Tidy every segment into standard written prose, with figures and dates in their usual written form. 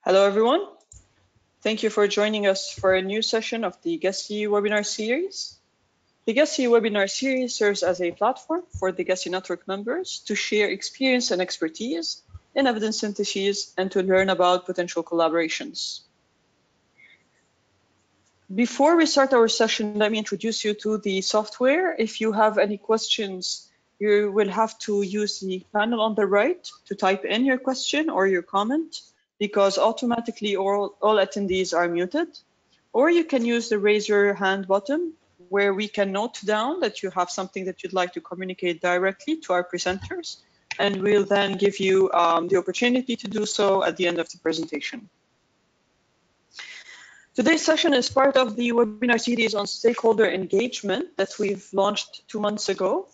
Hello, everyone. Thank you for joining us for a new session of the GESI Webinar series. The GESI Webinar series serves as a platform for the GESI network members to share experience and expertise in evidence syntheses and to learn about potential collaborations. Before we start our session, let me introduce you to the software. If you have any questions, you will have to use the panel on the right to type in your question or your comment, because automatically all attendees are muted. Or you can use the raise your hand button, where we can note down that you have something that you'd like to communicate directly to our presenters, and we'll then give you the opportunity to do so at the end of the presentation. Today's session is part of the webinar series on stakeholder engagement that we've launched 2 months ago.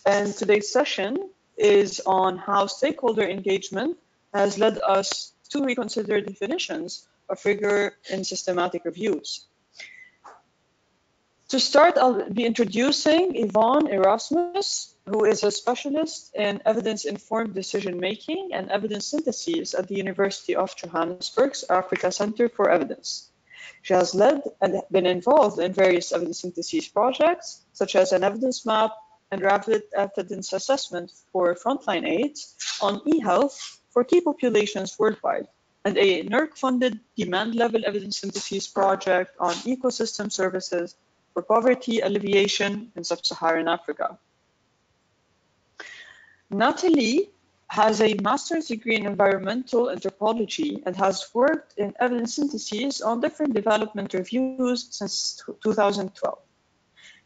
And today's session is on how stakeholder engagement has led us to reconsider definitions of rigor in systematic reviews. To start, I'll be introducing Yvonne Erasmus, who is a specialist in evidence-informed decision-making and evidence syntheses at the University of Johannesburg's Africa Center for Evidence. She has led and been involved in various evidence syntheses projects, such as an evidence map and rapid evidence assessment for Frontline AIDS on eHealth for key populations worldwide, and a NERC-funded demand-level evidence syntheses project on ecosystem services for poverty alleviation in Sub-Saharan Africa. Natalie has a master's degree in environmental anthropology and has worked in evidence syntheses on different development reviews since 2012.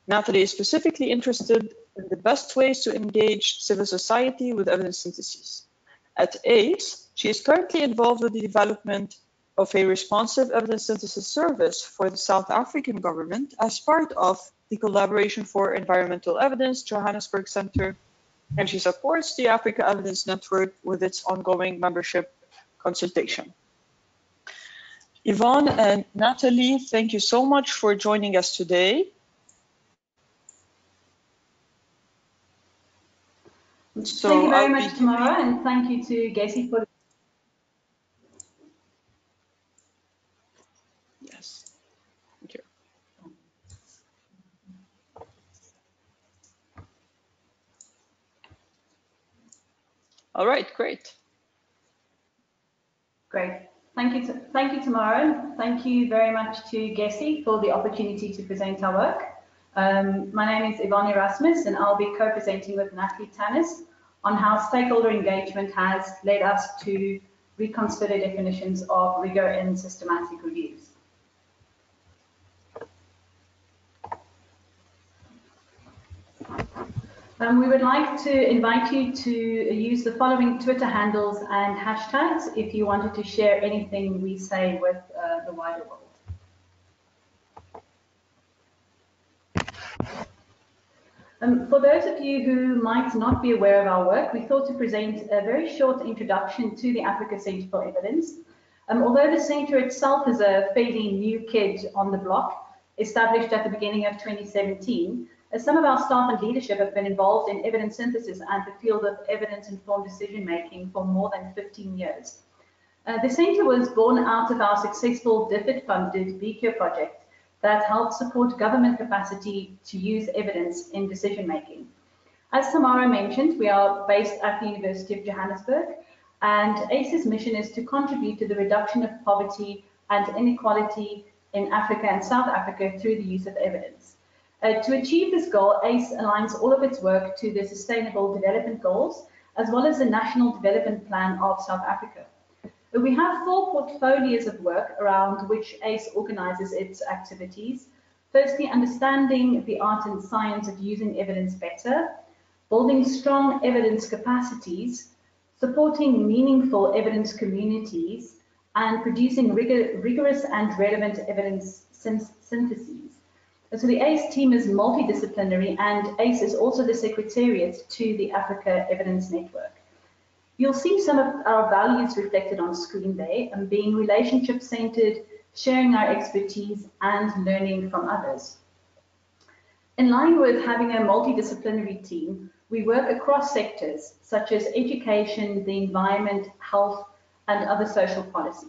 Natalie is specifically interested in the best ways to engage civil society with evidence syntheses. At ACE, she is currently involved with the development of a responsive evidence synthesis service for the South African government as part of the Collaboration for Environmental Evidence Johannesburg Center, and she supports the Africa Evidence Network with its ongoing membership consultation. Yvonne and Natalie, thank you so much for joining us today. So thank you very much, Tamara, and thank you to GESI for. Yes, thank you. All right, great. Great. Thank you, Tamara. Thank you very much to GESI for the opportunity to present our work. My name is Yvonne Erasmus, and I'll be co-presenting with Natalie Tannis on how stakeholder engagement has led us to reconsider definitions of rigor in systematic reviews. We would like to invite you to use the following Twitter handles and hashtags if you wanted to share anything we say with the wider world. For those of you who might not be aware of our work, we thought to present a very short introduction to the Africa Centre for Evidence. Although the centre itself is a fairly new kid on the block, established at the beginning of 2017, some of our staff and leadership have been involved in evidence synthesis and the field of evidence-informed decision-making for more than 15 years. The centre was born out of our successful DFID-funded BCure project that helps support government capacity to use evidence in decision-making. As Tamara mentioned, we are based at the University of Johannesburg, and ACE's mission is to contribute to the reduction of poverty and inequality in Africa and South Africa through the use of evidence. To achieve this goal, ACE aligns all of its work to the Sustainable Development Goals, as well as the National Development Plan of South Africa. We have 4 portfolios of work around which ACE organizes its activities. Firstly, understanding the art and science of using evidence better, building strong evidence capacities, supporting meaningful evidence communities, and producing rigorous and relevant evidence syntheses. So the ACE team is multidisciplinary, and ACE is also the secretariat to the Africa Evidence Network. You'll see some of our values reflected on screen there, and being relationship-centered, sharing our expertise, and learning from others. In line with having a multidisciplinary team, we work across sectors such as education, the environment, health, and other social policy.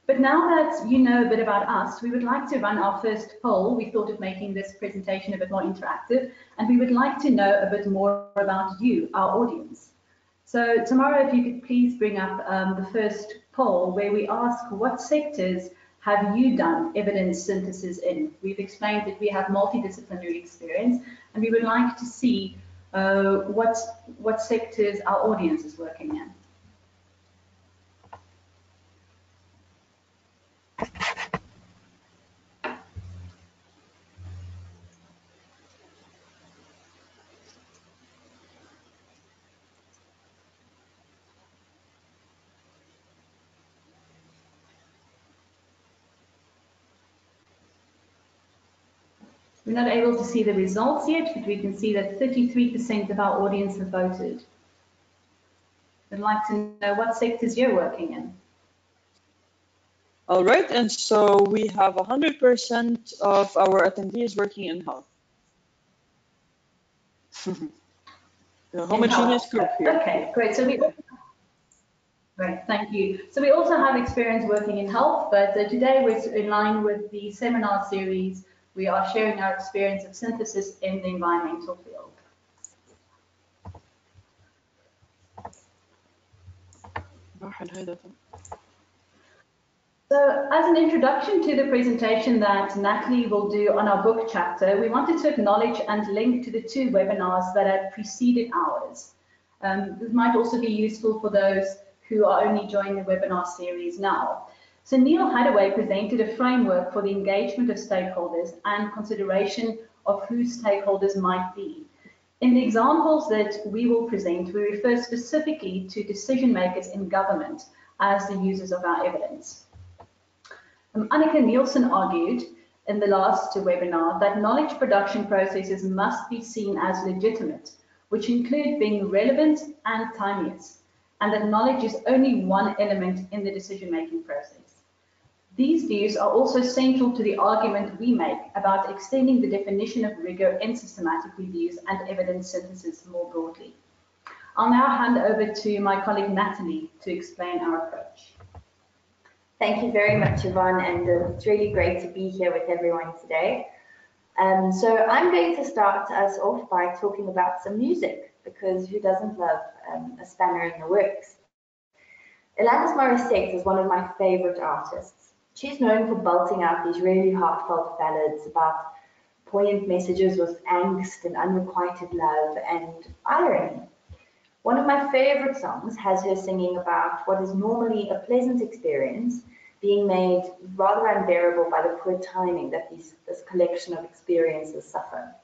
But now that you know a bit about us, we would like to run our first poll. We thought of making this presentation a bit more interactive, and we would like to know a bit more about you, our audience. So Tamara, if you could please bring up the first poll where we ask what sectors have you done evidence synthesis in? We've explained that we have multidisciplinary experience, and we would like to see what sectors our audience is working in. We're not able to see the results yet, but we can see that 33% of our audience have voted. I'd like to know what sectors you're working in. All right, and so we have 100% of our attendees working in health. A homogeneous group here. Okay, great. So great, thank you. So we also have experience working in health, but today we're in line with the seminar series. We are sharing our experience of synthesis in the environmental field. So as an introduction to the presentation that Natalie will do on our book chapter, we wanted to acknowledge and link to the 2 webinars that have preceded ours. This might also be useful for those who are only joining the webinar series now. So Neil Hadaway presented a framework for the engagement of stakeholders and consideration of who stakeholders might be. In the examples that we will present, we refer specifically to decision makers in government as the users of our evidence. Annika Nielsen argued in the last webinar that knowledge production processes must be seen as legitimate, which include being relevant and timeless, and that knowledge is only one element in the decision-making process. These views are also central to the argument we make about extending the definition of rigour in systematic reviews and evidence synthesis more broadly. I'll now hand over to my colleague Natalie to explain our approach. Thank you very much, Yvonne, and it's really great to be here with everyone today. So I'm going to start us off by talking about some music, because who doesn't love a spanner in the works? Alanis Morissette is one of my favorite artists. She's known for belting out these really heartfelt ballads about poignant messages with angst and unrequited love and irony. One of my favorite songs has her singing about what is normally a pleasant experience being made rather unbearable by the poor timing that this collection of experiences suffer.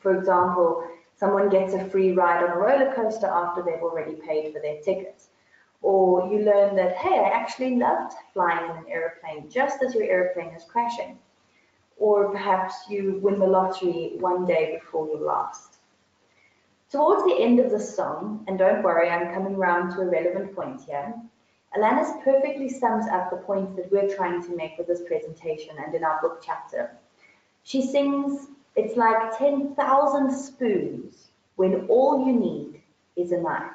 For example, someone gets a free ride on a roller coaster after they've already paid for their ticket. Or you learn that, hey, I actually loved flying in an airplane just as your airplane is crashing. Or perhaps you win the lottery one day before your last. Towards the end of the song, and don't worry, I'm coming round to a relevant point here, Alanis perfectly sums up the points that we're trying to make with this presentation and in our book chapter. She sings, it's like 10,000 spoons when all you need is a knife.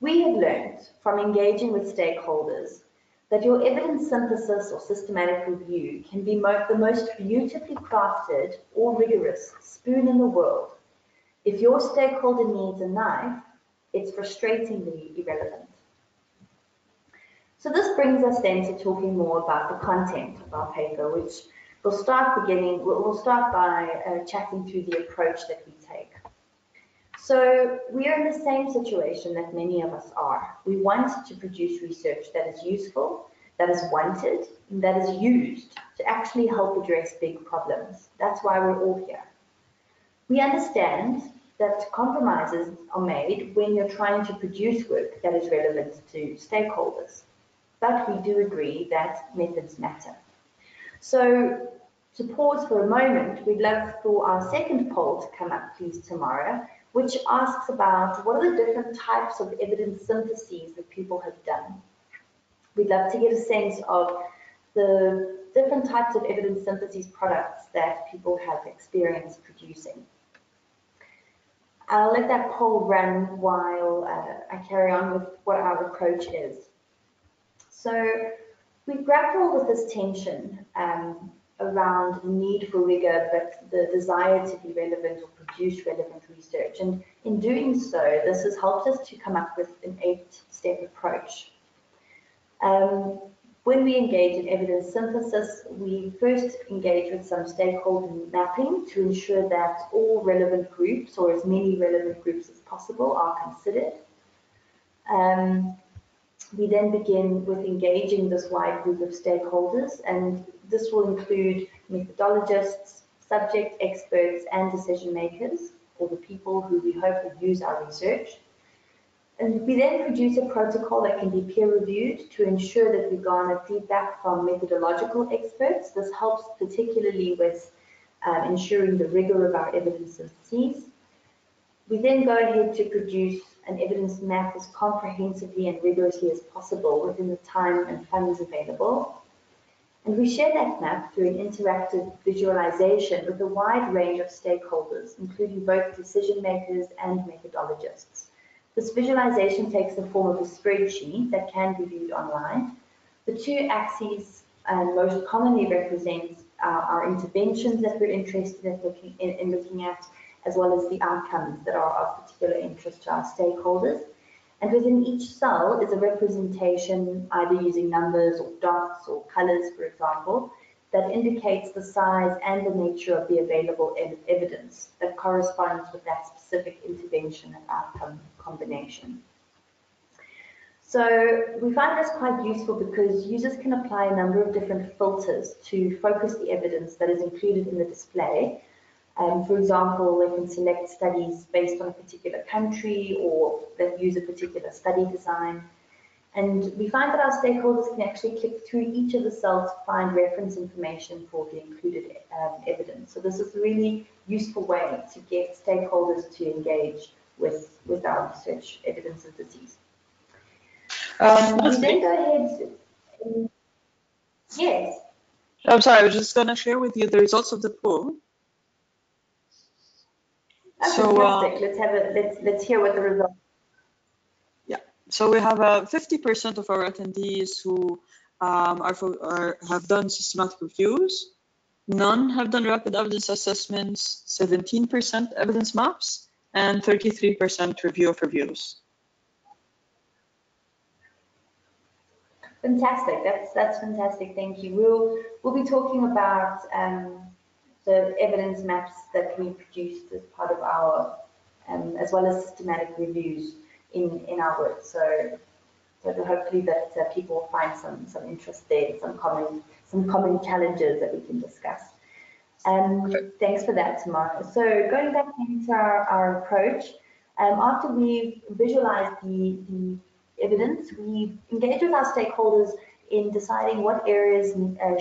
We have learned from engaging with stakeholders that your evidence synthesis or systematic review can be the most beautifully crafted or rigorous spoon in the world. If your stakeholder needs a knife, it's frustratingly irrelevant. So this brings us then to talking more about the content of our paper, which we'll start by chatting through the approach that we take. So we are in the same situation that many of us are. We want to produce research that is useful, that is wanted, and that is used to actually help address big problems. That's why we're all here. We understand that compromises are made when you're trying to produce work that is relevant to stakeholders. But we do agree that methods matter. So to pause for a moment, we'd love for our second poll to come up, please, Tamara, which asks about what are the different types of evidence syntheses that people have done. We'd love to get a sense of the different types of evidence syntheses products that people have experience producing. I'll let that poll run while I carry on with what our approach is. So we grapple with this tension around the need for rigor, but the desire to be relevant or produce relevant research. And in doing so, this has helped us to come up with an 8-step approach. When we engage in evidence synthesis, we first engage with some stakeholder mapping to ensure that all relevant groups, or as many relevant groups as possible, are considered. We then begin with engaging this wide group of stakeholders, and this will include methodologists, subject experts, and decision makers, or the people who we hope will use our research. And we then produce a protocol that can be peer-reviewed to ensure that we garner feedback from methodological experts. This helps particularly with ensuring the rigor of our evidence syntheses. We then go ahead to produce an evidence map as comprehensively and rigorously as possible within the time and funds available. And we share that map through an interactive visualization with a wide range of stakeholders, including both decision makers and methodologists. This visualization takes the form of a spreadsheet that can be viewed online. The two axes most commonly represent our interventions that we're interested in looking at, as well as the outcomes that are of particular interest to our stakeholders. And within each cell is a representation, either using numbers or dots or colors, for example, that indicates the size and the nature of the available evidence that corresponds with that specific intervention and outcome combination. So we find this quite useful because users can apply a number of different filters to focus the evidence that is included in the display. For example, they can select studies based on a particular country or that use a particular study design. And we find that our stakeholders can actually click through each of the cells to find reference information for the included evidence. So this is a really useful way to get stakeholders to engage with our research evidence syntheses. We then go ahead. Yes. I'm sorry, I was just going to share with you the results of the poll. That's fantastic. Let's hear what the results. Yeah. So we have 50% of our attendees who have done systematic reviews. None have done rapid evidence assessments. 17% evidence maps, and 33% review of reviews. Fantastic. That's fantastic. Thank you. We'll be talking about the evidence maps that we produced as part of our, as well as systematic reviews in our work. So hopefully that people will find some interest there, some common challenges that we can discuss. Thanks for that, Tamara. So going back into our approach, after we've visualized the evidence, we engage with our stakeholders in deciding what areas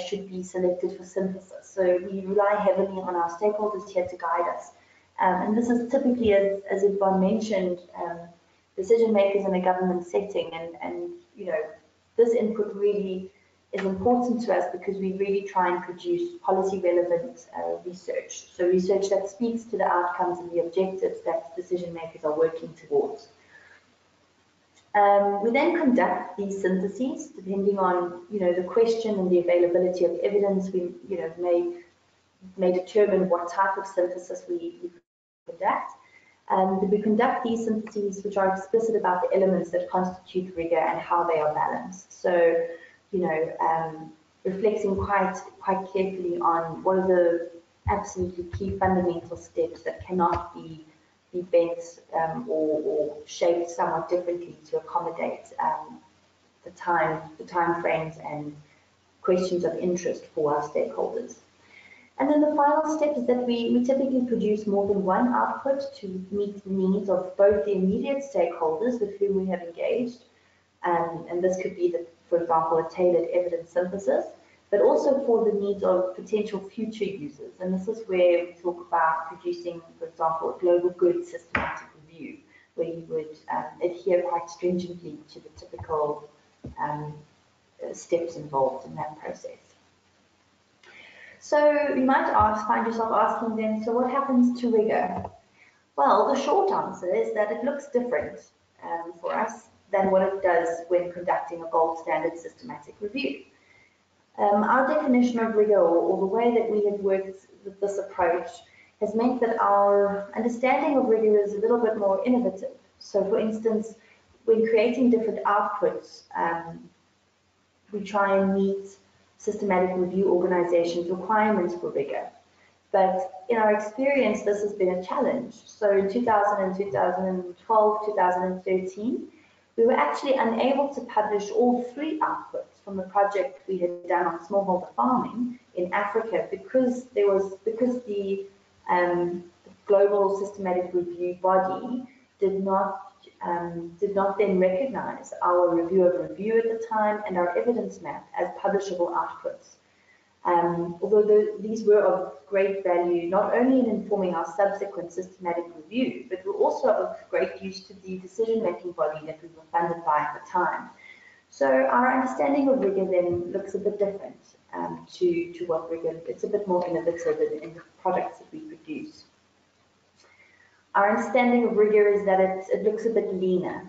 should be selected for synthesis. So we rely heavily on our stakeholders here to guide us. And this is typically, as Yvonne mentioned, decision makers in a government setting. And you know, this input really is important to us because we really try and produce policy relevant research. So research that speaks to the outcomes and the objectives that decision makers are working towards. We then conduct these syntheses depending on the question and the availability of evidence. We may determine what type of synthesis we conduct. We conduct these syntheses which are explicit about the elements that constitute rigor and how they are balanced. So reflecting quite carefully on what are the absolutely key fundamental steps that cannot be bent or shaped somewhat differently to accommodate the time frames and questions of interest for our stakeholders. And then the final step is that we typically produce more than one output to meet the needs of both the immediate stakeholders with whom we have engaged, and this could be, for example, a tailored evidence synthesis, but also for the needs of potential future users. And this is where we talk about producing, for example, a global good systematic review, where you would adhere quite stringently to the typical steps involved in that process. So you might find yourself asking then, so what happens to rigor? Well, the short answer is that it looks different for us than what it does when conducting a gold standard systematic review. Our definition of rigour, or the way that we have worked with this approach, has meant that our understanding of rigour is a little bit more innovative. So for instance, when creating different outputs, we try and meet systematic review organizations' requirements for rigour. But in our experience, this has been a challenge. So in 2012, 2013, we were actually unable to publish all 3 outputs from the project we had done on smallholder farming in Africa because the global systematic review body did not then recognize our review of review at the time and our evidence map as publishable outputs. Although these were of great value, not only in informing our subsequent systematic review, but were also of great use to the decision-making body that we were funded by at the time. So our understanding of rigour then looks a bit different to what rigour, it's a bit more innovative in the products that we produce. Our understanding of rigour is that it looks a bit leaner.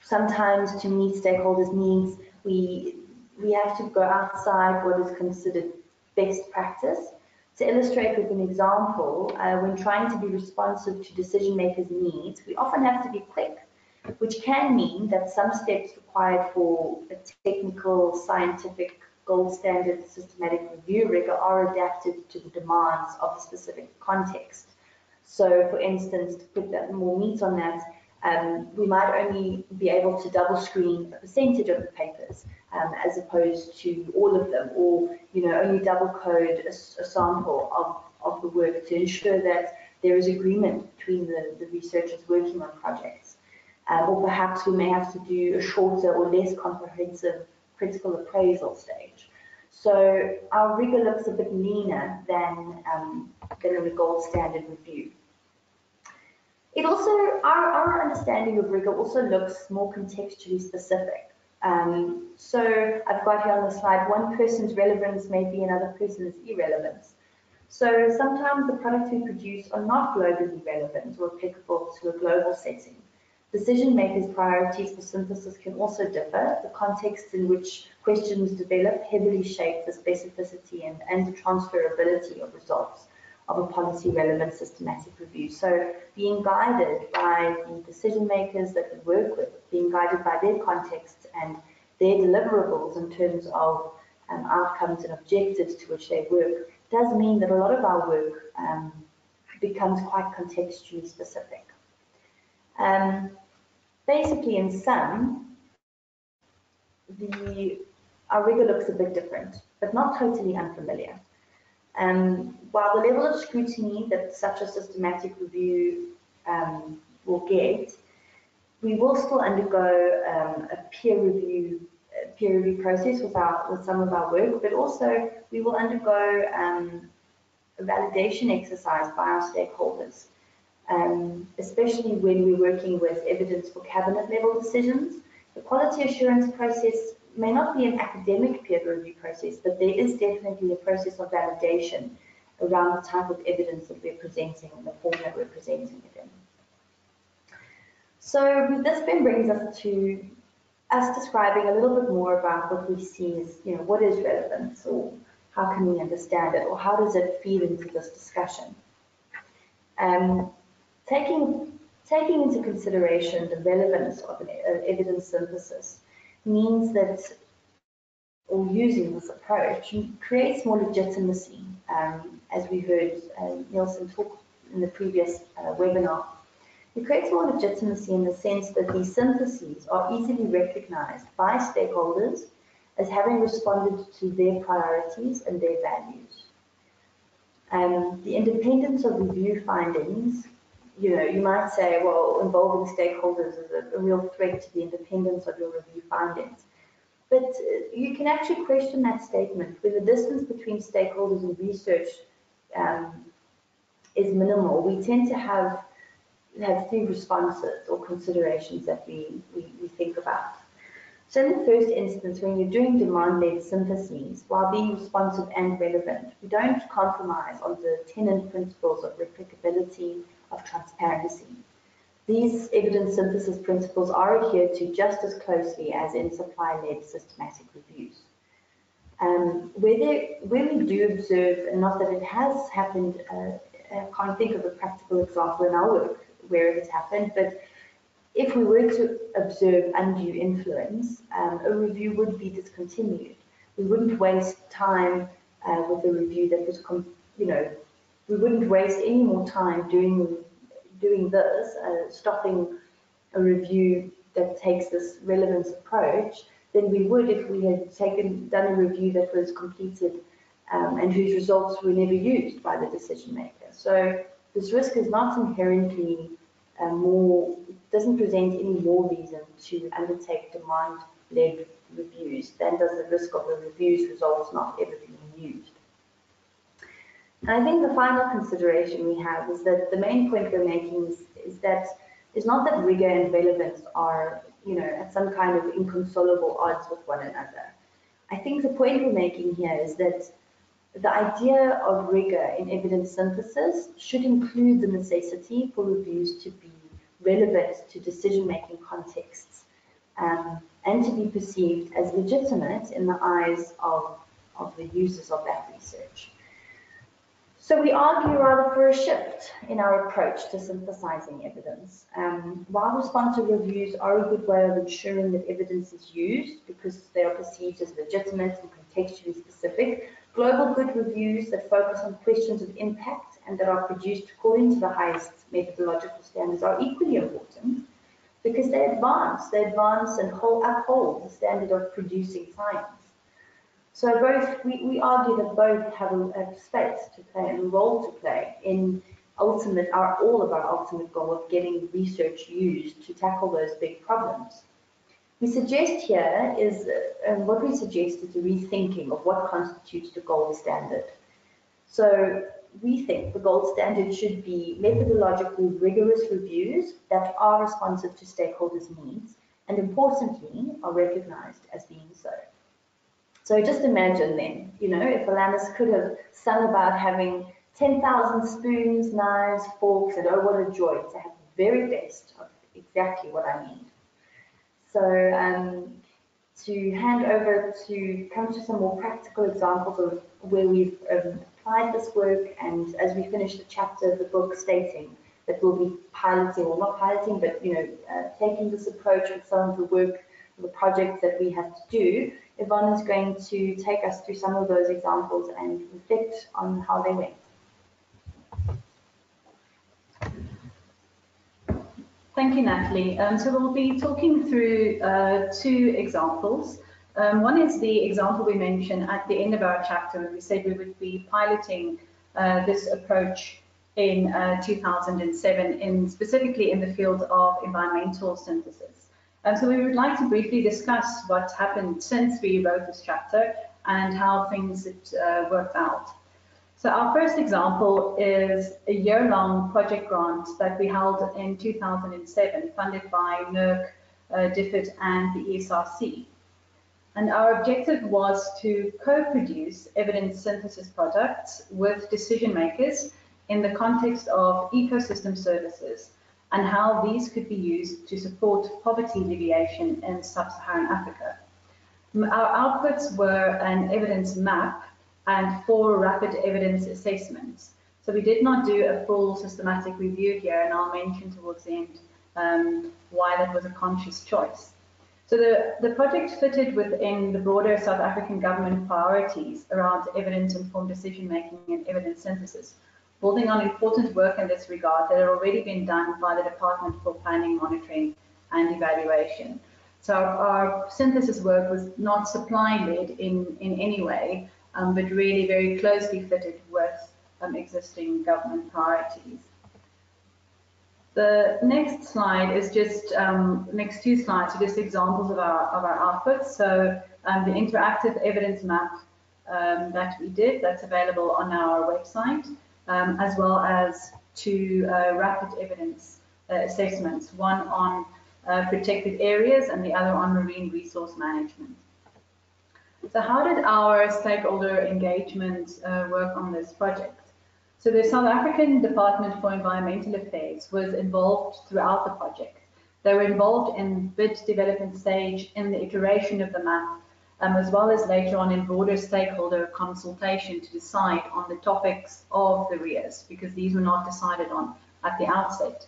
Sometimes to meet stakeholders' needs, we have to go outside what is considered best practice. To illustrate with an example, when trying to be responsive to decision makers' needs, we often have to be quick, which can mean that some steps required for a technical, scientific, gold standard systematic review rigour are adapted to the demands of a specific context. So, for instance, to put that more meat on that, we might only be able to double screen a percentage of the papers as opposed to all of them, or only double code a sample of the work to ensure that there is agreement between the researchers working on projects. Or perhaps we may have to do a shorter or less comprehensive critical appraisal stage. So our rigour looks a bit leaner than in the gold standard review. It also, our understanding of rigour also looks more contextually specific. So I've got here on the slide, one person's relevance may be another person's irrelevance. So sometimes the products we produce are not globally relevant or applicable to a global setting. Decision makers' priorities for synthesis can also differ. The context in which questions develop heavily shape the specificity and the transferability of results of a policy relevant systematic review. So being guided by the decision makers that we work with, being guided by their context and their deliverables in terms of outcomes and objectives to which they work, does mean that a lot of our work becomes quite contextually specific. Basically, in sum, our rigour looks a bit different, but not totally unfamiliar. While the level of scrutiny that such a systematic review will get, we will still undergo a peer review process with some of our work, but also we will undergo a validation exercise by our stakeholders. Especially when we're working with evidence for cabinet level decisions. The quality assurance process may not be an academic peer review process, but there is definitely a process of validation around the type of evidence that we're presenting and the form that we're presenting it in. So this then brings us to us describing a little bit more about what we see as, what is relevance, or how can we understand it, or how does it feed into this discussion. Taking into consideration the relevance of an evidence synthesis means that, or using this approach, creates more legitimacy, as we heard Nielsen talk in the previous webinar. It creates more legitimacy in the sense that these syntheses are easily recognized by stakeholders as having responded to their priorities and their values. The independence of review findings, you might say, well, involving stakeholders is a real threat to the independence of your review findings. But you can actually question that statement when the distance between stakeholders and research is minimal. We tend to have 3 responses or considerations that we think about. So in the first instance, when you're doing demand-led syntheses, while being responsive and relevant, we don't compromise on the tenant principles of replicability, of transparency. These evidence synthesis principles are adhered to just as closely as in supply-led systematic reviews. Where we do observe, and not that it has happened, I can't think of a practical example in our work where it has happened, but if we were to observe undue influence, a review would be discontinued. We wouldn't waste time with a review that was, we wouldn't waste any more time doing this, stopping a review that takes this relevance approach, than we would if we had done a review that was completed and whose results were never used by the decision maker. So this risk is not inherently doesn't present any more reason to undertake demand-led reviews than does the risk of the review's results not ever being used. And I think the final consideration we have is that the main point we're making is not that rigour and relevance are, at some kind of inconsolable odds with one another. I think the point we're making here is that the idea of rigour in evidence synthesis should include the necessity for reviews to be relevant to decision-making contexts and to be perceived as legitimate in the eyes of the users of that research. So we argue rather for a shift in our approach to synthesizing evidence. While responsive reviews are a good way of ensuring that evidence is used because they are perceived as legitimate and contextually specific, global good reviews that focus on questions of impact and that are produced according to the highest methodological standards are equally important because they advance and uphold the standard of producing science. So we argue that both have a space to play and a role to play in all of our ultimate goal of getting research used to tackle those big problems. We suggest here is, what we suggest is a rethinking of what constitutes the gold standard. So we think the gold standard should be methodologically rigorous reviews that are responsive to stakeholders' needs and importantly are recognized as being so. So just imagine then, if Alanis could have sung about having 10,000 spoons, knives, forks, and oh, what a joy to have the very best of exactly what I need. So to hand over to come to some more practical examples of where we've applied this work, and as we finish the chapter of the book stating that we'll be piloting, or not piloting, but taking this approach with some of the work, the projects that we have to do, Yvonne is going to take us through some of those examples and reflect on how they went. Thank you, Natalie. So we'll be talking through two examples. One is the example we mentioned at the end of our chapter when we said we would be piloting this approach in 2007, specifically in the field of environmental synthesis. So we would like to briefly discuss what's happened since we wrote this chapter and how things worked out. So our first example is a year-long project grant that we held in 2007, funded by NERC, DFID, and the ESRC. And our objective was to co-produce evidence synthesis products with decision makers in the context of ecosystem services and how these could be used to support poverty alleviation in Sub-Saharan Africa. Our outputs were an evidence map and 4 rapid evidence assessments. So we did not do a full systematic review here, and I'll mention towards the end why that was a conscious choice. So the project fitted within the broader South African government priorities around evidence-informed decision-making and evidence synthesis, building on important work in this regard that had already been done by the Department for Planning, Monitoring and Evaluation. So our synthesis work was not supply-led in any way, but really very closely fitted with existing government priorities. The next slide is just, next 2 slides are just examples of our outputs. So the interactive evidence map that we did, that's available on our website, as well as 2 rapid evidence assessments, one on protected areas and the other on marine resource management. So how did our stakeholder engagement work on this project? So the South African Department for Environmental Affairs was involved throughout the project. They were involved in bid development stage, in the iteration of the map, as well as later on in broader stakeholder consultation to decide on the topics of the RIAs, because these were not decided on at the outset.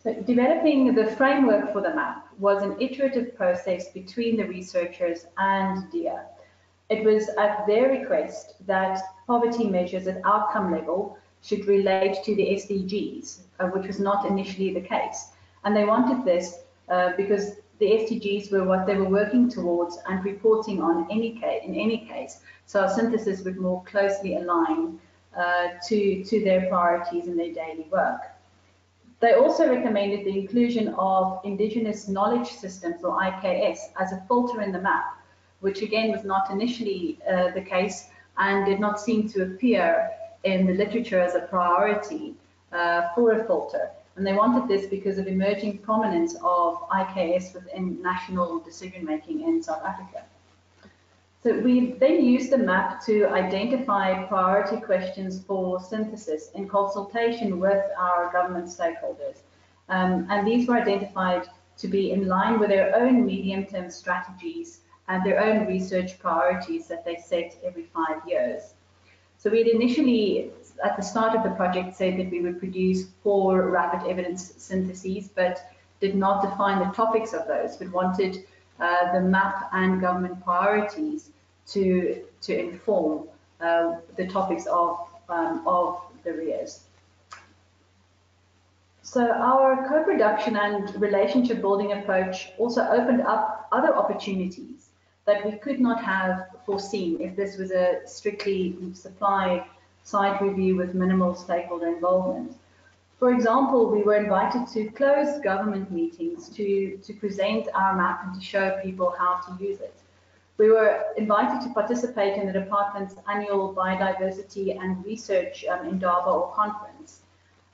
So developing the framework for the map was an iterative process between the researchers and DEA. It was at their request that poverty measures at outcome level should relate to the SDGs, which was not initially the case. And they wanted this because the SDGs were what they were working towards and reporting on in any case. So our synthesis would more closely align to their priorities in their daily work. They also recommended the inclusion of Indigenous Knowledge Systems, or IKS, as a filter in the map, which again was not initially the case and did not seem to appear in the literature as a priority for a filter. And they wanted this because of emerging prominence of IKS within national decision-making in South Africa. So we then used the map to identify priority questions for synthesis in consultation with our government stakeholders. And these were identified to be in line with their own medium-term strategies and their own research priorities that they set every 5 years. So we had initially, at the start of the project, said that we would produce 4 rapid evidence syntheses, but did not define the topics of those, but wanted the map and government priorities to inform the topics of the RIAs. So our co-production and relationship building approach also opened up other opportunities that we could not have foreseen if this was a strictly supply side review with minimal stakeholder involvement. For example, we were invited to closed government meetings to present our map and to show people how to use it. We were invited to participate in the department's annual biodiversity and research Indaba or conference.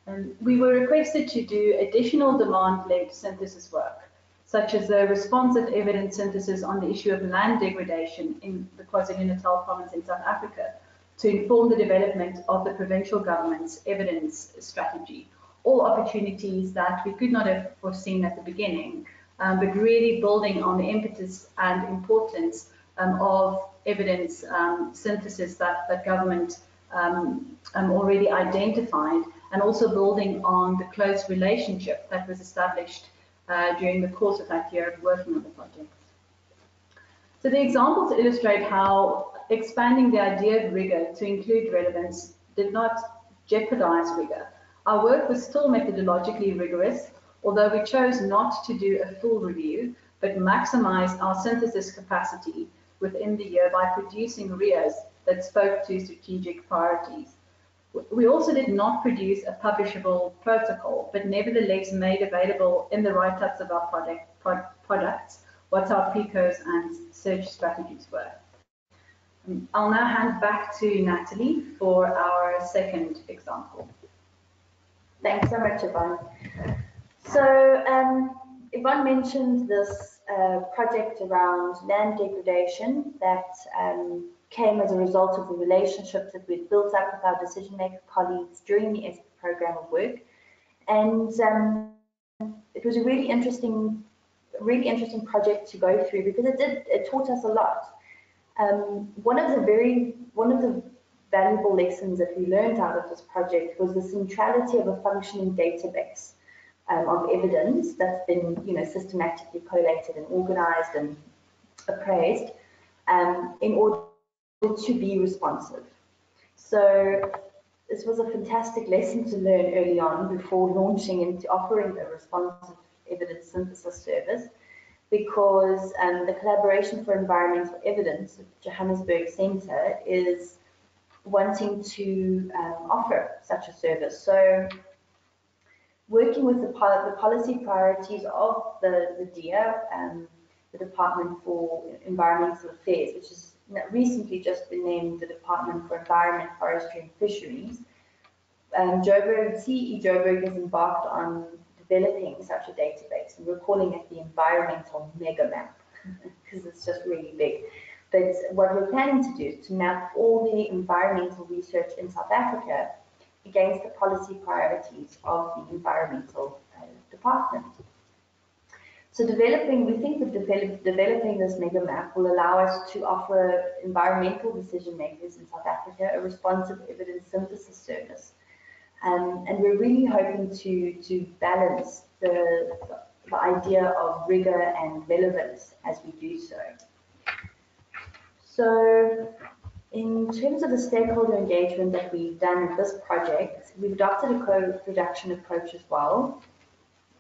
And we were requested to do additional demand-led synthesis work, such as the responsive evidence synthesis on the issue of land degradation in the KwaZulu-Natal province in South Africa, to inform the development of the provincial government's evidence strategy. All opportunities that we could not have foreseen at the beginning, but really building on the impetus and importance of evidence synthesis that government already identified, and also building on the close relationship that was established during the course of that year of working on the project. So the examples illustrate how expanding the idea of rigour to include relevance did not jeopardize rigour. Our work was still methodologically rigorous, although we chose not to do a full review, but maximize our synthesis capacity within the year by producing RIAs that spoke to strategic priorities. We also did not produce a publishable protocol, but nevertheless made available in the write-ups of our products what our precos and search strategies were. I'll now hand back to Natalie for our second example. Thanks so much, Yvonne. So Yvonne mentioned this project around land degradation that came as a result of the relationships that we'd built up with our decision-maker colleagues during the ESP program of work. And it was a really interesting project to go through because it taught us a lot. One of the valuable lessons that we learned out of this project was the centrality of a functioning database of evidence that's been, systematically collated and organized and appraised in order to be responsive. So this was a fantastic lesson to learn early on before launching into offering a responsive evidence synthesis service, because the Collaboration for Environmental Evidence at Johannesburg Centre is wanting to offer such a service. So working with the policy priorities of the DEA, the Department for Environmental Affairs, which has recently just been named the Department for Environment, Forestry and Fisheries, CE Joburg has embarked on developing such a database, and we're calling it the environmental mega map because it's just really big. But what we're planning to do is to map all the environmental research in South Africa against the policy priorities of the environmental department. So we think that developing this mega map will allow us to offer environmental decision makers in South Africa a responsive evidence synthesis service. And we're really hoping to balance the idea of rigor and relevance as we do so. So in terms of the stakeholder engagement that we've done in this project, we've adopted a co-production approach as well,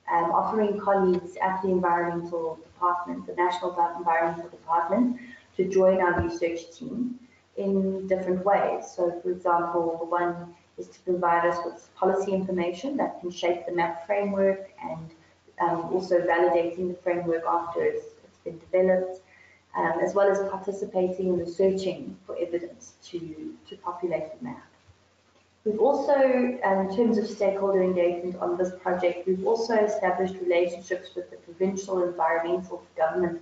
offering colleagues at the environmental department, the National Environmental Department, to join our research team in different ways. So for example, the one is to provide us with policy information that can shape the map framework and also validating the framework after it's been developed, as well as participating in the searching for evidence to populate the map. We've also, in terms of stakeholder engagement on this project, we've also established relationships with the Provincial Environmental Government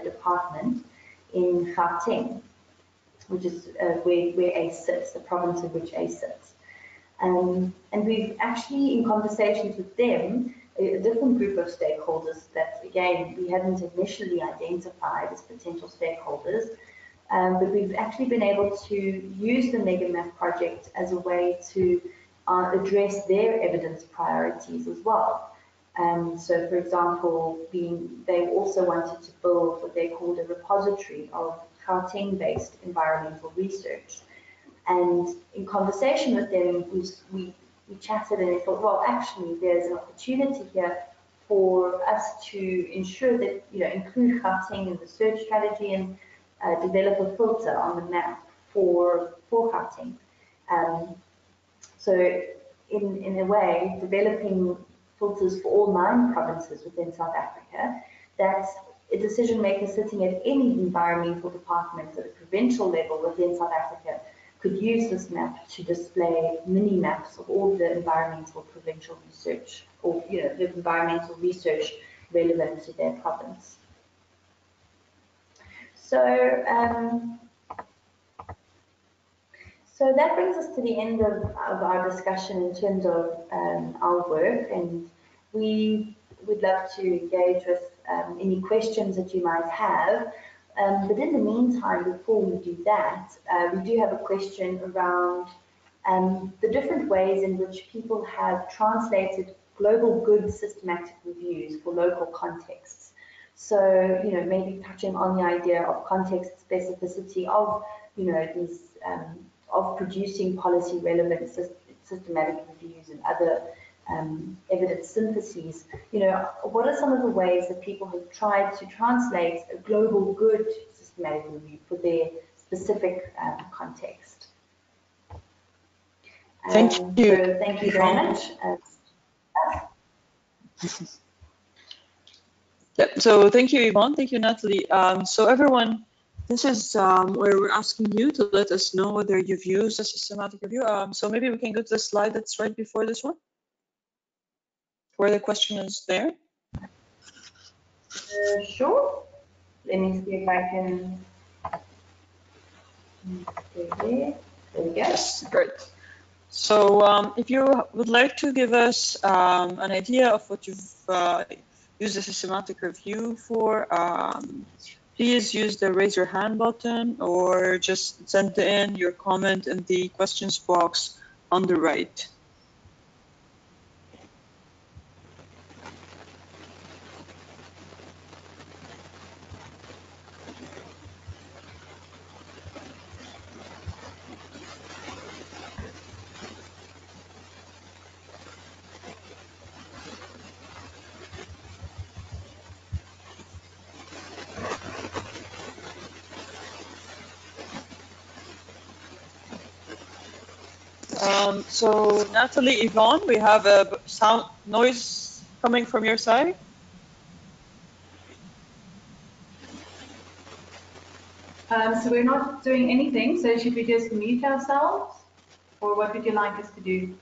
Department in Gauteng, which is where ACE sits, the province in which ACE sits. And we've actually, in conversations with them, a different group of stakeholders that, again, we hadn't initially identified as potential stakeholders, but we've actually been able to use the MegaMap project as a way to address their evidence priorities as well. So, for example, they also wanted to build what they called a repository of Gauteng-based environmental research. And in conversation with them, we chatted and we thought, well, actually, there's an opportunity here for us to ensure that, include Gauteng in the search strategy and develop a filter on the map for Gauteng. So in a way, developing filters for all 9 provinces within South Africa, that a decision maker sitting at any environmental department at a provincial level within South Africa could use this map to display mini maps of all the environmental provincial research, or the environmental research relevant to their province. So, so that brings us to the end of our discussion in terms of our work, and we would love to engage with any questions that you might have. But in the meantime, before we do that, we do have a question around the different ways in which people have translated global good systematic reviews for local contexts. So, maybe touching on the idea of context specificity of, these, of producing policy relevant systematic reviews and other evidence syntheses. What are some of the ways that people have tried to translate a global good systematic review for their specific context? Thank you. So thank you very much. Yeah, so thank you, Yvonne. Thank you, Natalie. So everyone, this is where we're asking you to let us know whether you've used a systematic review. So maybe we can go to the slide that's right before this one, where the question is there. Sure. Let me see if I can. There we go. Yes, great. So if you would like to give us an idea of what you've used a systematic review for, please use the raise your hand button or just send in your comment in the questions box on the right. So Natalie, Yvonne, we have a sound noise coming from your side. So we're not doing anything, so should we just mute ourselves? Or what would you like us to do?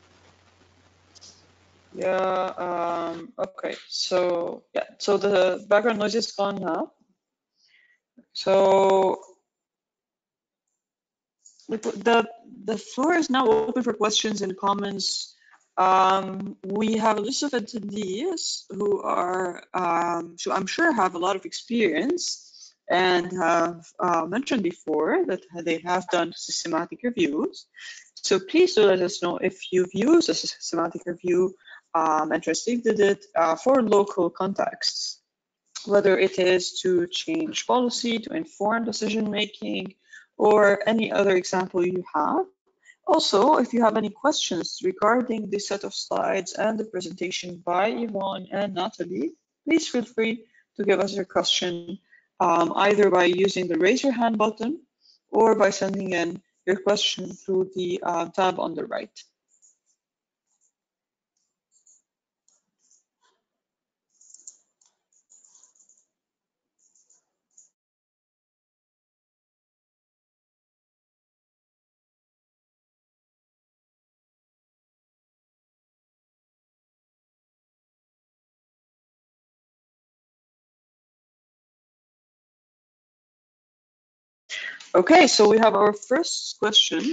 Yeah, okay, so yeah, so the background noise is gone now. So The floor is now open for questions and comments. We have a list of attendees who are, so I'm sure have a lot of experience and have mentioned before that they have done systematic reviews. So please do let us know if you've used a systematic review and received it for local contexts, whether it is to change policy, to inform decision-making, or any other example you have. Also, if you have any questions regarding the set of slides and the presentation by Yvonne and Natalie, please feel free to give us your question either by using the raise your hand button or by sending in your question through the tab on the right. Okay, so we have our first question.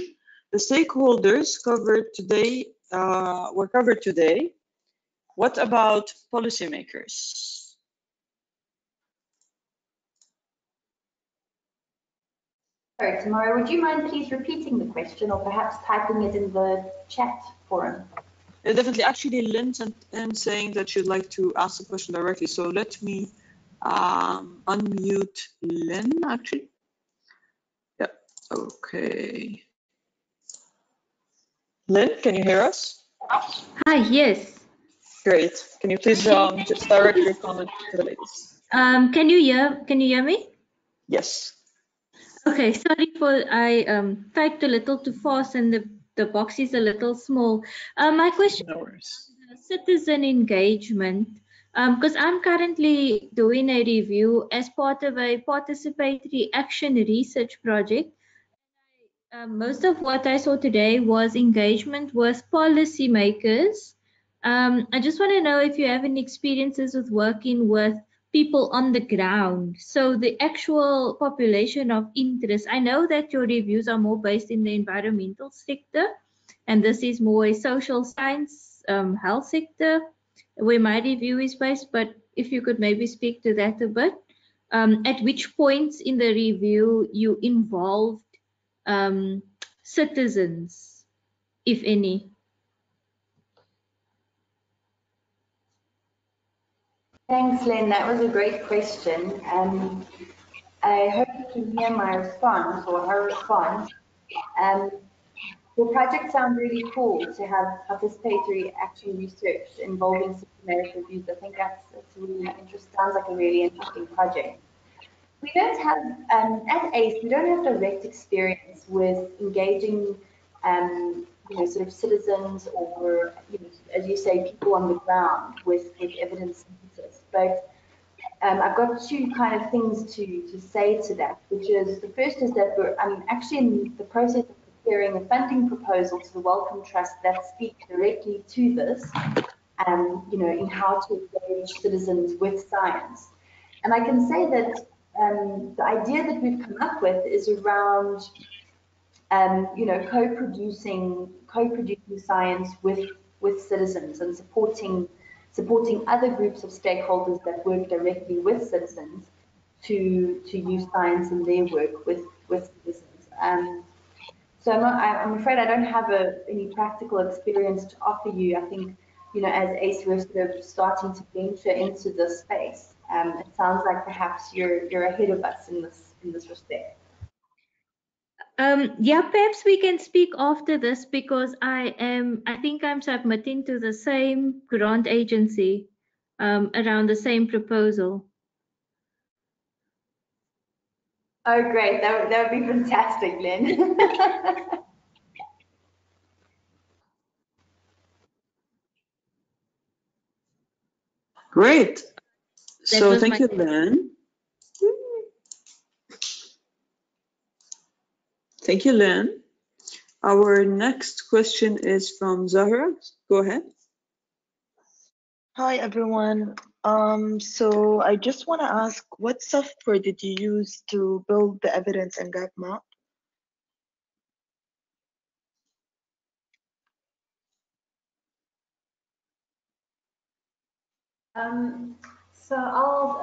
The stakeholders covered today were covered today. What about policymakers? Sorry, Tamara, would you mind please repeating the question or perhaps typing it in the chat forum? Definitely. Actually, Lynn sent in saying that she'd like to ask the question directly. So let me unmute Lynn, actually. Yeah, okay. Lynn, can you hear us? Hi, yes. Great. Can you please just direct your comment to the ladies? Can you hear me? Yes. Okay, sorry for I typed a little too fast and the box is a little small. My question is citizen engagement, because I'm currently doing a review as part of a participatory action research project. Most of what I saw today was engagement with policymakers. I just want to know if you have any experiences with working with people on the ground. So the actual population of interest. I know that your reviews are more based in the environmental sector, and this is more a social science, health sector, where my review is based. But if you could maybe speak to that a bit. At which points in the review you involved citizens, if any? Thanks, Lynn. That was a great question. I hope you can hear my response or her response. Your project sounds really cool to have participatory action research involving systematic reviews. I think that's really interesting. Sounds like a really interesting project. We don't have, at ACE, we don't have direct experience with engaging, sort of citizens or, as you say, people on the ground with evidence synthesis. But I've got two kind of things to say to that, which is the first is that I'm actually in the process of preparing a funding proposal to the Wellcome Trust that speaks directly to this, in how to engage citizens with science. And I can say that the idea that we've come up with is around, co-producing science with citizens and supporting other groups of stakeholders that work directly with citizens to use science in their work with citizens. So I'm afraid I don't have any practical experience to offer you. I think, as ACE, we're sort of starting to venture into this space. It sounds like perhaps you're ahead of us in this respect. Yeah, perhaps we can speak after this because I think I'm submitting to the same grant agency around the same proposal. Oh, great. That would be fantastic, Lynn. Great. So thank you, Lynn. Thank you, Lynn. Our next question is from Zahra. Go ahead. Hi, everyone. So I just want to ask, what software did you use to build the evidence and gap map? So I'll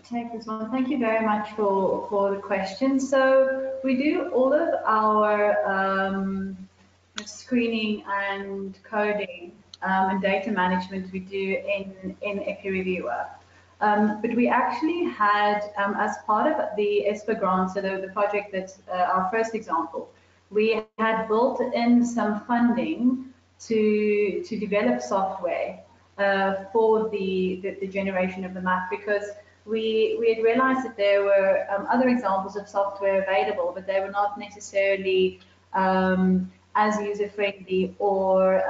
take this one. Thank you very much for the question. So we do all of our screening and coding and data management we do in EpiReviewer. But we actually had, as part of the ESPA grant, so the project that's our first example, we had built in some funding to develop software for the generation of the map, because we had realized that there were other examples of software available, but they were not necessarily as user-friendly or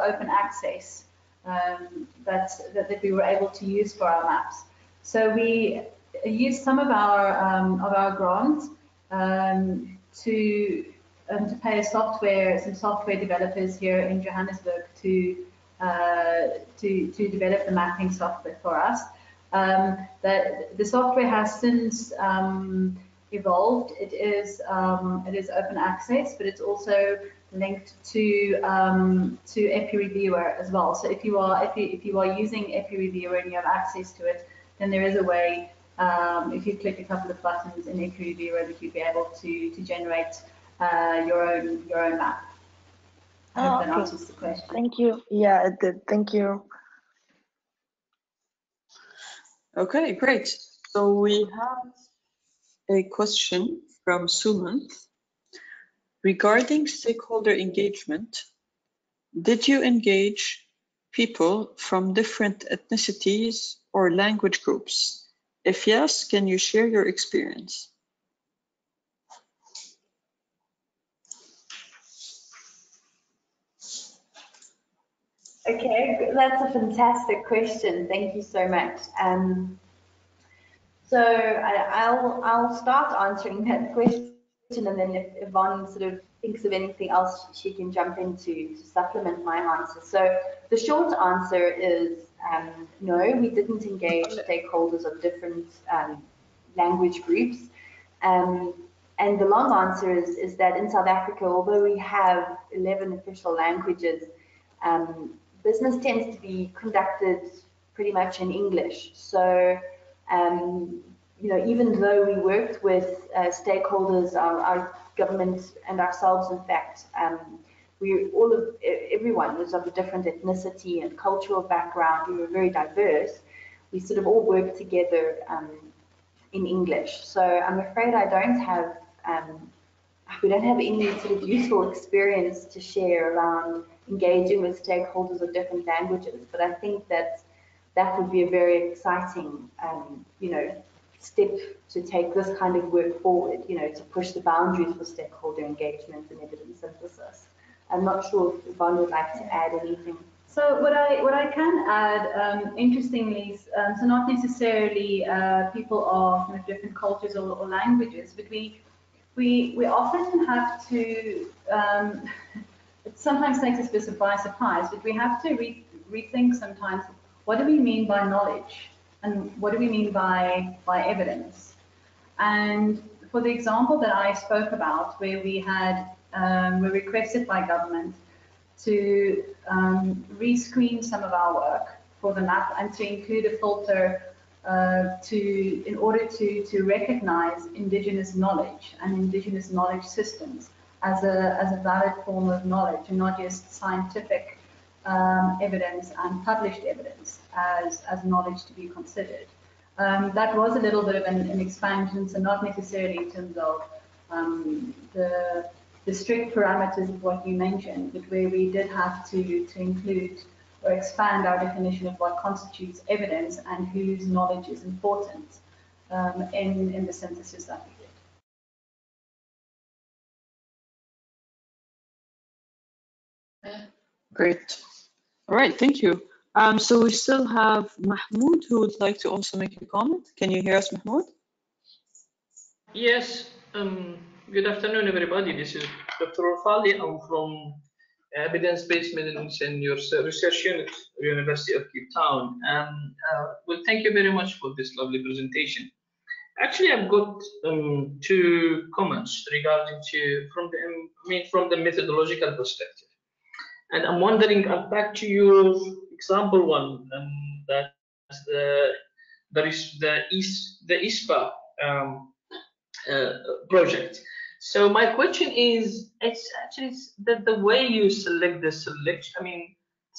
open access that we were able to use for our maps. So we used some of our grants to pay some software developers here in Johannesburg to develop the mapping software for us. The software has since evolved. It is open access, but it's also linked to EpiReviewer as well. So if you are using EpiReviewer and you have access to it, then there is a way, if you click a couple of buttons in EpiReviewer, that you'd be able to generate your own map. I hope that answers the question. Thank you. Yeah, it did. Thank you. Okay, great. So we have a question from Sumant regarding stakeholder engagement. Did you engage people from different ethnicities or language groups? If yes, can you share your experience? Okay, that's a fantastic question. Thank you so much. So I'll start answering that question, and then if Yvonne sort of thinks of anything else, she can jump in to supplement my answer. So the short answer is no, we didn't engage stakeholders of different language groups. And the long answer is that in South Africa, although we have 11 official languages, business tends to be conducted pretty much in English. So, you know, even though we worked with stakeholders, our government and ourselves, in fact, everyone was of a different ethnicity and cultural background. We were very diverse. We sort of all worked together in English. So I'm afraid I don't have, we don't have any sort of useful experience to share around engaging with stakeholders of different languages, but I think that would be a very exciting, you know, step to take this kind of work forward, you know, to push the boundaries for stakeholder engagement and evidence synthesis. I'm not sure if Yvonne would like to add anything. So what I can add, interestingly, so not necessarily people of kind of different cultures or languages, but we often have to, it sometimes takes us by surprise, but we have to rethink sometimes, what do we mean by knowledge? And what do we mean by evidence? And for the example that I spoke about, where we had, were requested by government to rescreen some of our work for the map and to include a filter in order to recognize indigenous knowledge and indigenous knowledge systems as a valid form of knowledge, and not just scientific evidence and published evidence as knowledge to be considered. That was a little bit of an expansion, so not necessarily in terms of the strict parameters of what you mentioned, but where we did have to include or expand our definition of what constitutes evidence and whose knowledge is important in the synthesis that we did. Great. All right, thank you. So we still have Mahmoud who would like to also make a comment. Can you hear us, Mahmoud? Yes. Good afternoon, everybody. This is Dr. Orfali. I'm from Evidence-Based Medicine Research Unit, University of Cape Town. Well, thank you very much for this lovely presentation. Actually, I've got two comments regarding from the methodological perspective. And I'm wondering, back to your example one, that's the ISPA project. So my question is, it's actually the way you select the selection. I mean,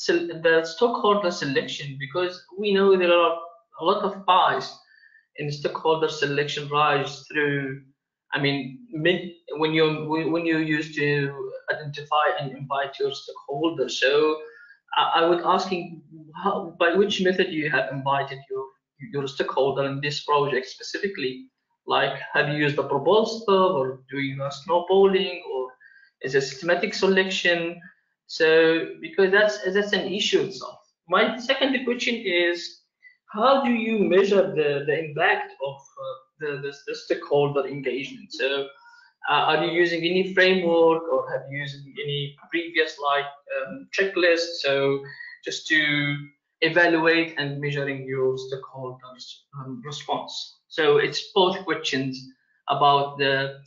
the stakeholder selection, because we know there are a lot of bias in stakeholder selection rise through. I mean, when you used to identify and invite your stakeholders. So I would asking by which method you have invited your stakeholder in this project specifically. Like, have you used a proposal, or do you use snowballing, or is it systematic selection? So because that's an issue itself. My second question is, how do you measure the impact of the stakeholder engagement? So are you using any framework, or have you used any previous checklist? So just to evaluate and measuring your stakeholders response. So it's both questions about the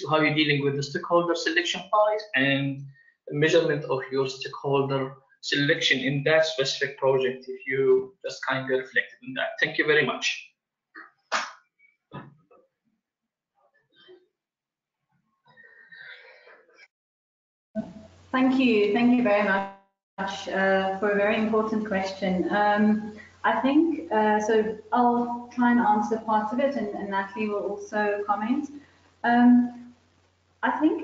how you're dealing with the stakeholder selection bias and the measurement of your stakeholder selection in that specific project, if you just kind of reflected on that. Thank you very much. Thank you very much for a very important question. I think, so I'll try and answer parts of it, and Natalie will also comment. I think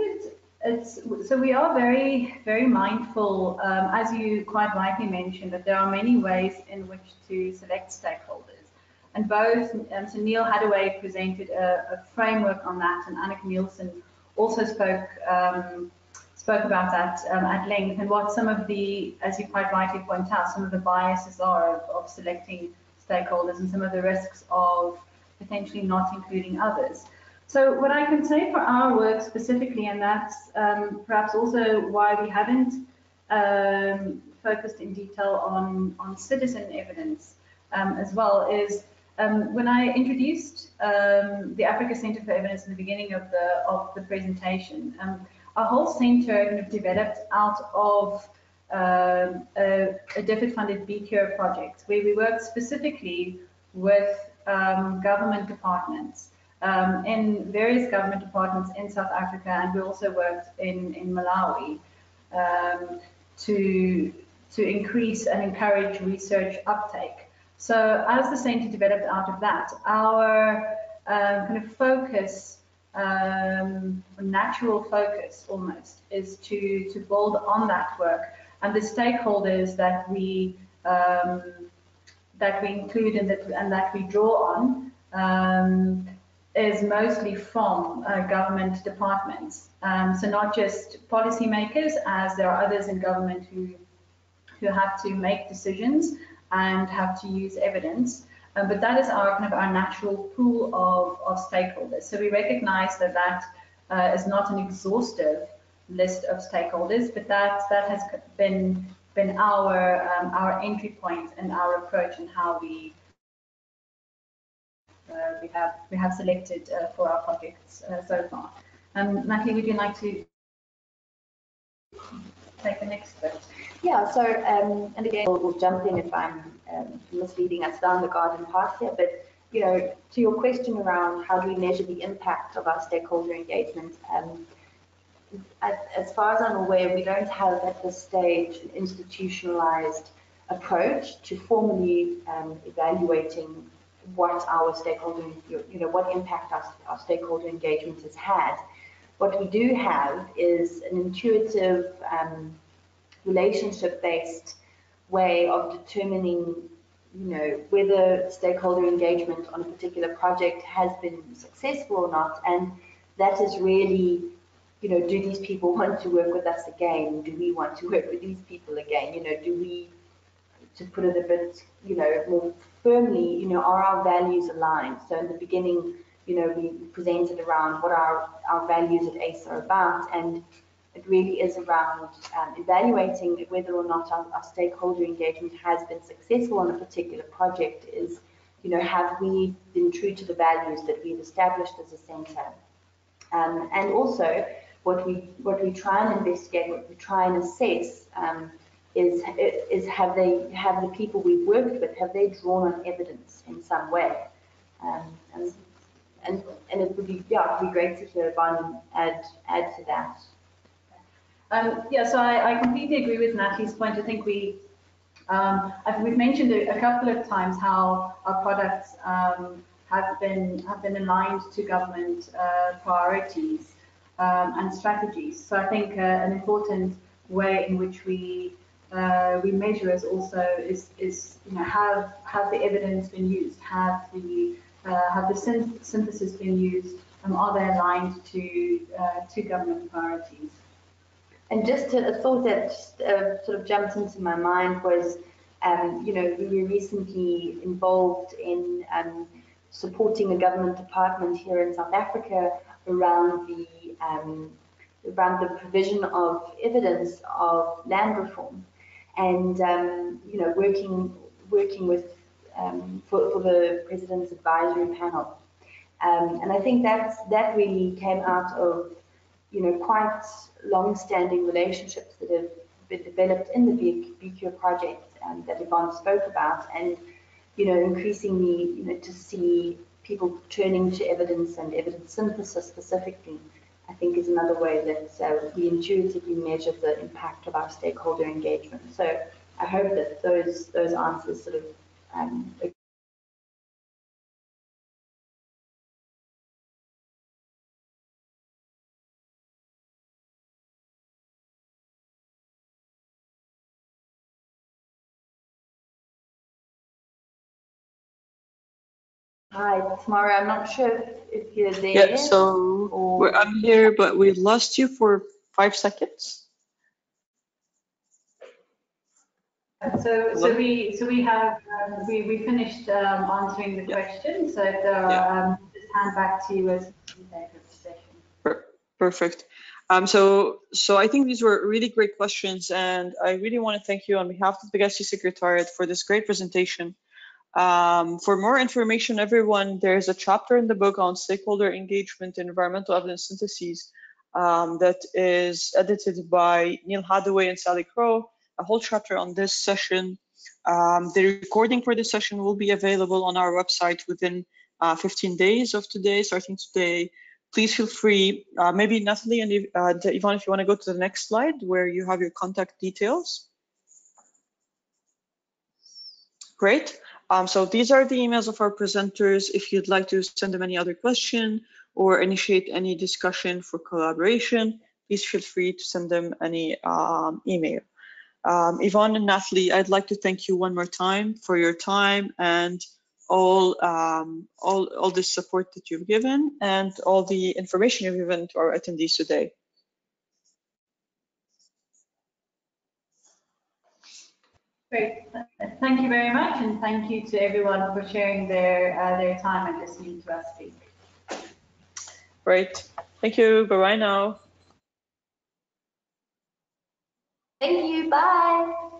so we are very mindful, as you quite rightly mentioned, that there are many ways in which to select stakeholders. And both, so Neil Hadaway presented a framework on that, and Anneke Nielsen also spoke about that at length, and what some of the, as you quite rightly point out, some of the biases are of selecting stakeholders, and some of the risks of potentially not including others. So what I can say for our work specifically, and that's perhaps also why we haven't focused in detail on citizen evidence as well, is when I introduced the Africa Centre for Evidence in the beginning of the presentation, our whole centre kind of developed out of a DFID-funded BCure project, where we worked specifically with government departments, in various government departments in South Africa, and we also worked in Malawi to increase and encourage research uptake. So as the centre developed out of that, our kind of focus, natural focus almost, is to build on that work, and the stakeholders that we include and that we draw on is mostly from government departments. So not just policymakers, as there are others in government who have to make decisions and have to use evidence. But that is our kind of our natural pool of stakeholders. So we recognize that is not an exhaustive list of stakeholders, but that has been our entry point and our approach, and how we have selected for our projects so far. Natalie, would you like to take the next bit? Yeah, so, and again, we'll jump in if I'm misleading us down the garden path here, but, you know, to your question around how do we measure the impact of our stakeholder engagement, as far as I'm aware, we don't have at this stage an institutionalized approach to formally evaluating what our stakeholder, you know, what impact our stakeholder engagement has had. What we do have is an intuitive, relationship-based way of determining, you know, whether stakeholder engagement on a particular project has been successful or not, and that is really, you know, do these people want to work with us again? Do we want to work with these people again? You know, do we, to put it a bit, you know, more firmly, you know, are our values aligned? So in the beginning, you know, we presented around what our values at ACE are about, and it really is around evaluating whether or not our stakeholder engagement has been successful on a particular project. Is, you know, have we been true to the values that we've established as a centre? And also, what we try and investigate, what we try and assess, is have the people we've worked with, have they drawn on evidence in some way? And it would be, yeah, it'd be great to hear Yvonne add to that. Yeah, so I completely agree with Natalie's point. I think we've mentioned a couple of times how our products have been aligned to government priorities and strategies. So I think an important way in which we measure is also have the evidence been used, have the synthesis been used, are they aligned to government priorities? And just a thought that sort of jumped into my mind was, we were recently involved in supporting a government department here in South Africa around the provision of evidence of land reform, and working with for the President's Advisory Panel, and I think that really came out of quite long-standing relationships that have been developed in the BQ project that Yvonne spoke about, and increasingly to see people turning to evidence and evidence synthesis specifically, I think is another way that we intuitively measure the impact of our stakeholder engagement. So I hope that those answers sort of Hi, Tamara. I'm not sure if you're there. Yeah, so I'm here, but we lost you for 5 seconds. So we finished answering the question. So just hand back to you as session. Perfect. So I think these were really great questions, and I really want to thank you on behalf of the GESI Secretariat for this great presentation. For more information, everyone, there's a chapter in the book on stakeholder engagement in environmental evidence syntheses that is edited by Neil Hathaway and Sally Crow, a whole chapter on this session. The recording for this session will be available on our website within 15 days of today, starting today. Please feel free, maybe Natalie and Yvonne, if you want to go to the next slide where you have your contact details. Great. So these are the emails of our presenters. If you'd like to send them any other question or initiate any discussion for collaboration, please feel free to send them any email. Yvonne and Natalie, I'd like to thank you one more time for your time and all the support that you've given and all the information you've given to our attendees today. Great. Thank you very much, and thank you to everyone for sharing their time and listening to us speak. Great. Thank you. Bye-bye now. Thank you. Bye.